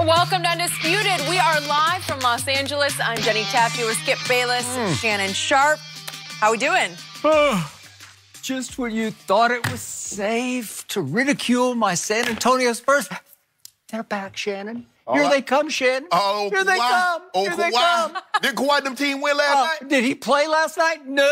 Welcome to Undisputed. We are live from Los Angeles. I'm Jenny Taffy with Skip Bayless, Shannon Sharp. How we doing? Just when you thought it was safe to ridicule my San Antonio Spurs, they're back, Shannon. Here they come, Shannon. Oh, Here they come. Oh, Here they Kawhi. come. Did Kawhi and them team win last night? Did he play last night? No.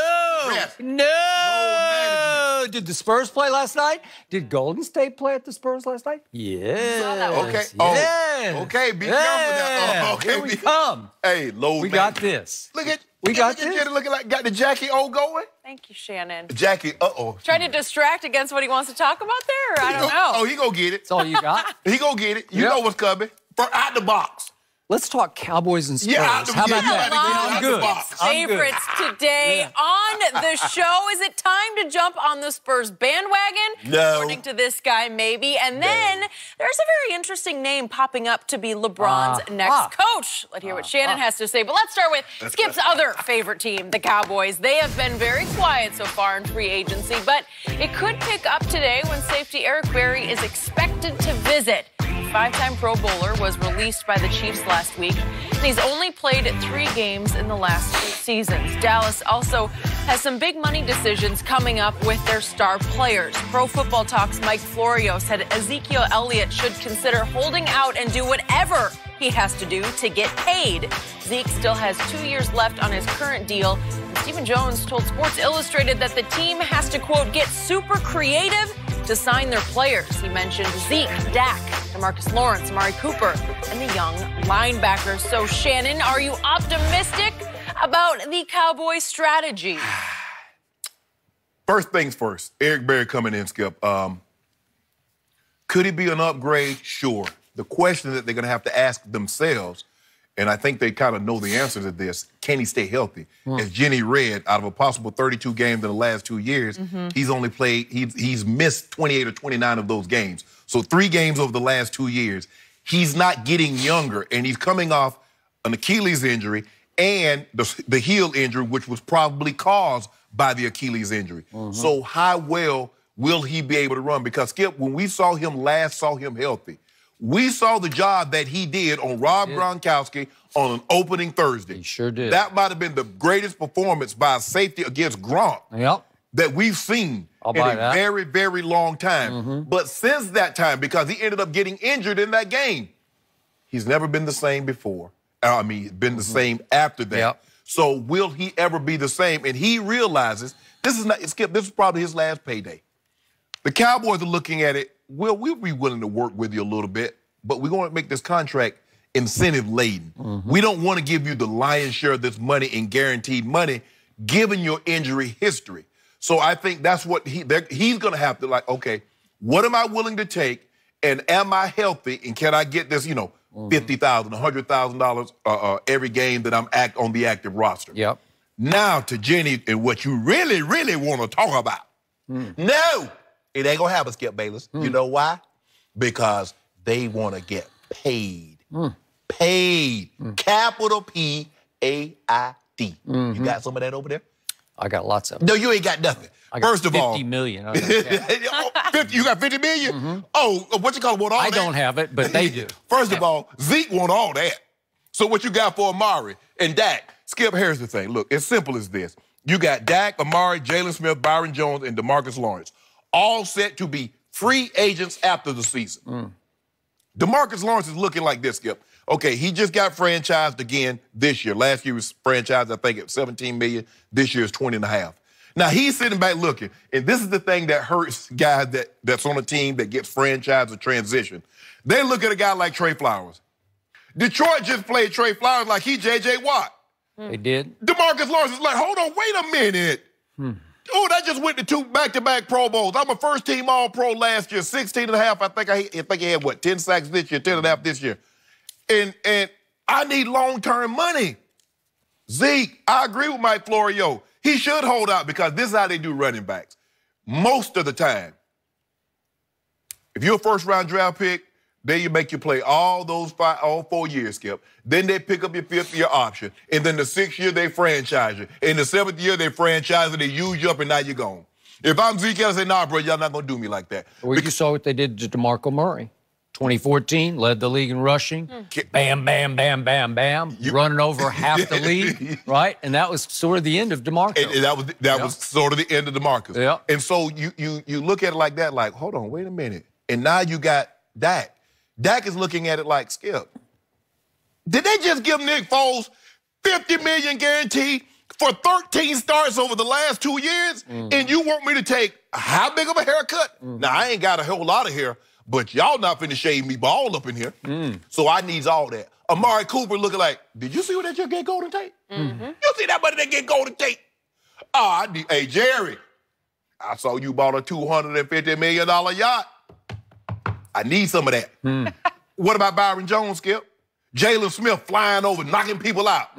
Yes. No. Did the Spurs play last night? Did Golden State play at the Spurs last night? Yes. Okay. Yes. Oh, okay. Be careful now. Oh, okay. Here we come. Hey, Lord, We got this. Look at We got Jenny this. looking like got the Jackie O going. Thank you, Shannon. Jackie, Trying to distract against what he wants to talk about there, or I don't know. Oh, he gonna get it. That's all you got? He gonna get it. You Yep. know what's coming. For out the box. Let's talk Cowboys and Spurs. Yeah, How about that? I'm good. I'm good. Favorites today on the show. Is it time to jump on the Spurs bandwagon? No. According to this guy, maybe. And then there's a very interesting name popping up to be LeBron's next coach. Let's hear what Shannon has to say. But let's start with Skip's other favorite team, the Cowboys. They have been very quiet so far in free agency, but it could pick up today when safety Eric Berry is expected to visit. Five-time Pro Bowler was released by the Chiefs last week, and he's only played 3 games in the last 2 seasons. Dallas also has some big money decisions coming up with their star players. Pro Football Talk's Mike Florio said Ezekiel Elliott should consider holding out and do whatever he has to do to get paid. Zeke still has 2 years left on his current deal. And Stephen Jones told Sports Illustrated that the team has to, quote, get super creative to sign their players. He mentioned Zeke, Dak, DeMarcus Lawrence, Amari Cooper, and the young linebackers. So, Shannon, are you optimistic about the Cowboys' strategy? First things first. Eric Berry coming in, Skip. Could he be an upgrade? Sure. The question that they're going to have to ask themselves, and I think they kind of know the answer to this, can he stay healthy? As Jenny read, out of a possible 32 games in the last 2 years, he's only played, he's missed 28 or 29 of those games. So 3 games over the last 2 years. He's not getting younger, and he's coming off an Achilles injury and the heel injury, which was probably caused by the Achilles injury. So how well will he be able to run? Because, Skip, when we saw him healthy, we saw the job that he did on Rob Gronkowski on an opening Thursday. He sure did. That might have been the greatest performance by a safety against Gronk that we've seen in a very, very long time. But since that time, because he ended up getting injured in that game, he's never been the same before. I mean, been the same after that. So will he ever be the same? And he realizes this is not, Skip, this is probably his last payday. The Cowboys are looking at it, well, we'll be willing to work with you a little bit, but we're going to make this contract incentive-laden. We don't want to give you the lion's share of this money in guaranteed money, given your injury history. So I think that's what he's going to have to, like, okay, what am I willing to take, and am I healthy, and can I get this, you know, $50,000, $100,000 every game that I'm on the active roster? Now to Jenny and what you really, really want to talk about. No, it ain't going to happen, Skip Bayless. You know why? Because they want to get paid. Paid. Capital P-A-I-D. You got some of that over there? I got lots of it. No, you ain't got nothing. I got First of all, 50 million. you got 50 million? Oh, what you call it? Want all I that? don't have it, but they do. First of all, Zeke want all that. So what you got for Amari and Dak? Skip, here's the thing. Look, it's simple as this. You got Dak, Amari, Jalen Smith, Byron Jones, and DeMarcus Lawrence, all set to be free agents after the season. DeMarcus Lawrence is looking like this, Skip. Okay, he just got franchised again this year. Last year was franchised, I think, at $17 million. This year is $20.5. Now, he's sitting back looking, and this is the thing that hurts guys that's on a team that gets franchised or transition. They look at a guy like Trey Flowers. Detroit just played Trey Flowers like he J.J. Watt. They did? DeMarcus Lawrence is like, hold on, wait a minute. Oh, that just went to 2 back-to-back Pro Bowls. I'm a first-team All-Pro last year, 16.5. I think he had, what, 10 sacks this year, 10.5 this year. And I need long-term money. Zeke, I agree with Mike Florio. He should hold out because this is how they do running backs. Most of the time, if you're a first-round draft pick, then you make you play all 4 years, Skip. Then they pick up your 5th-year option. And then the 6th year, they franchise you. In the 7th year, they franchise you, they use you up, and now you're gone. If I'm Zeke, I say, nah, bro, y'all not going to do me like that. Well, you saw what they did to DeMarco Murray. 2014, led the league in rushing. Bam, bam, bam, bam, bam. Running over half the league, right? And that was sort of the end of DeMarco. And that was sort of the end of DeMarcus. Yeah. And so you look at it like that, like, hold on, wait a minute. And now you got Dak. Dak is looking at it like, Skip, did they just give Nick Foles $50 million guarantee for 13 starts over the last 2 years? And you want me to take how big of a haircut? Now, I ain't got a whole lot of hair, but y'all not finna shave me bald up in here. So I needs all that. Amari Cooper looking like, did you see what they just get Golden Tate? You see that money they get Golden Tate? Oh, hey, Jerry, I saw you bought a $250 million yacht. I need some of that. What about Byron Jones, Skip? Jalen Smith flying over, knocking people out.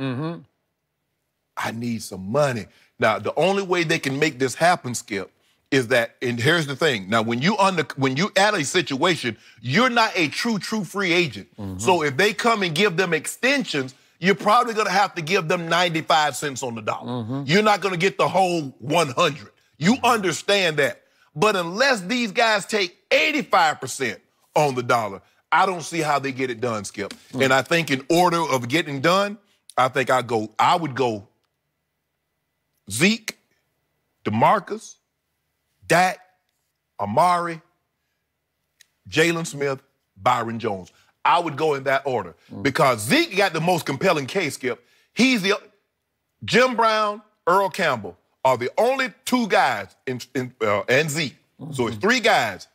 I need some money. Now, the only way they can make this happen, Skip, is that, and here's the thing. Now, when you at a situation, you're not a true free agent. So if they come and give them extensions, you're probably going to have to give them 95 cents on the dollar. You're not going to get the whole 100. You understand that. But unless these guys take 85% on the dollar, I don't see how they get it done, Skip. And I think in order of getting done, I think I would go Zeke, DeMarcus, Dak, Amari, Jalen Smith, Byron Jones. I would go in that order because Zeke got the most compelling case, Skip. Jim Brown, Earl Campbell are the only two guys and Zeke. So it's three guys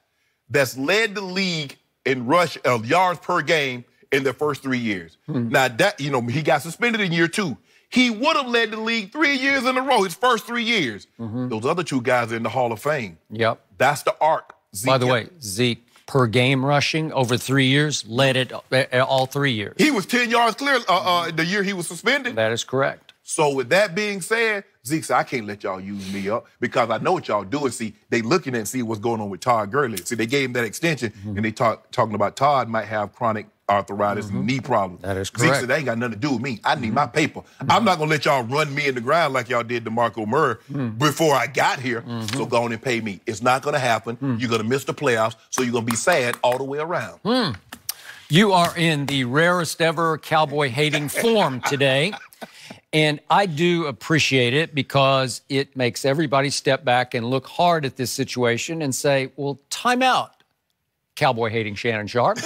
that's led the league in rush yards per game in their first 3 years. Now, that he got suspended in year 2. He would have led the league 3 years in a row, his first 3 years. Those other two guys are in the Hall of Fame. Yep. That's the arc. Zeke By the way, Zeke, per game rushing over 3 years, led it all 3 years. He was 10 yards clear the year he was suspended. That is correct. So with that being said, Zeke said, I can't let y'all use me up because I know what y'all do. And see, they looking and see what's going on with Todd Gurley. See, they gave him that extension, and they talking about Todd might have chronic arthritis and knee problems. That is correct. Zeke said, that ain't got nothing to do with me. I need my paper. I'm not going to let y'all run me in the ground like y'all did to Marco Murray before I got here. So go on and pay me. It's not going to happen. You're going to miss the playoffs, so you're going to be sad all the way around. You are in the rarest ever Cowboy-hating form today. And I do appreciate it because it makes everybody step back and look hard at this situation and say, well, time out, Cowboy-hating Shannon Sharp.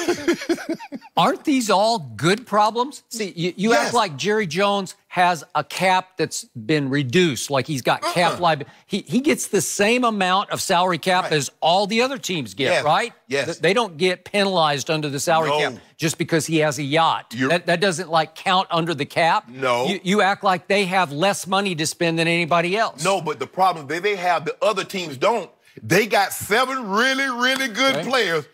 Aren't these all good problems? See, you act like Jerry Jones has a cap that's been reduced, like he's got cap liability. He gets the same amount of salary cap as all the other teams get, right? Yes. They don't get penalized under the salary cap just because he has a yacht. That doesn't, like, count under the cap. No. You act like they have less money to spend than anybody else. No, but the problem they have, the other teams don't. They got 7 really good players.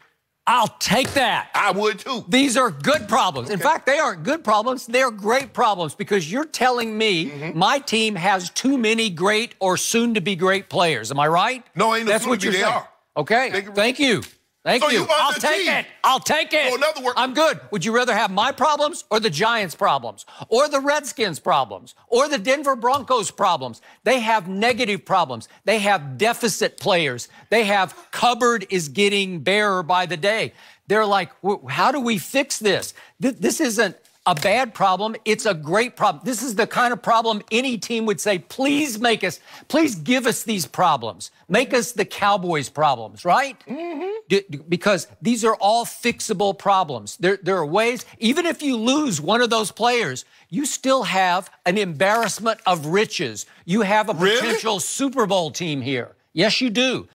I'll take that. I would too. These are good problems. In fact, they aren't good problems. They're great problems because you're telling me my team has too many great or soon-to-be great players. Am I right? No, ain't no That's what you're saying. Are. Okay. Thank you. Thank you. I'll take it. I'll take it. So in other words, I'm good. Would you rather have my problems or the Giants' problems or the Redskins' problems or the Denver Broncos' problems? They have negative problems. They have deficit players. They have cupboard is getting barer by the day. They're like, how do we fix this? This isn't a bad problem. It's a great problem. This is the kind of problem any team would say, please give us these problems. Make us the Cowboys' problems, right? Because these are all fixable problems. There are ways, even if you lose one of those players, you still have an embarrassment of riches. You have a potential Super Bowl team here. Yes, you do.